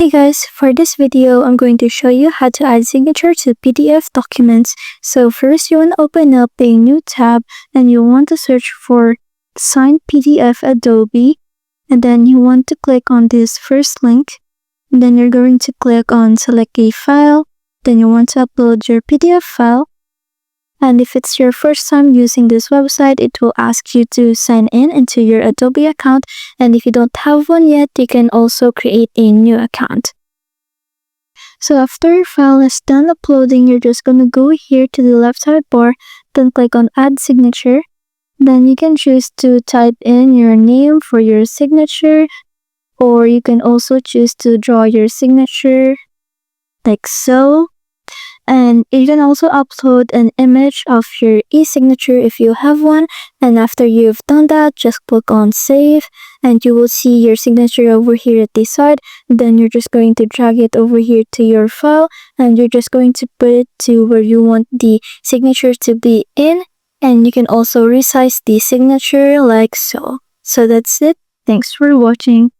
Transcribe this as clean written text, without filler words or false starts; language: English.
Hey guys, for this video, I'm going to show you how to add signature to PDF documents. So first, you want to open up a new tab and you want to search for Sign PDF Adobe. And then you want to click on this first link. And then you're going to click on Select a File. Then you want to upload your PDF file. And if it's your first time using this website, it will ask you to sign in into your Adobe account. And if you don't have one yet, you can also create a new account. So after your file is done uploading, you're just going to go here to the left side bar, then click on Add Signature. Then you can choose to type in your name for your signature, or you can also choose to draw your signature like so. And you can also upload an image of your e-signature if you have one. And after you've done that, just click on Save and you will see your signature over here at the side. Then you're just going to drag it over here to your file and you're just going to put it to where you want the signature to be in. And you can also resize the signature like so. So that's it. Thanks for watching.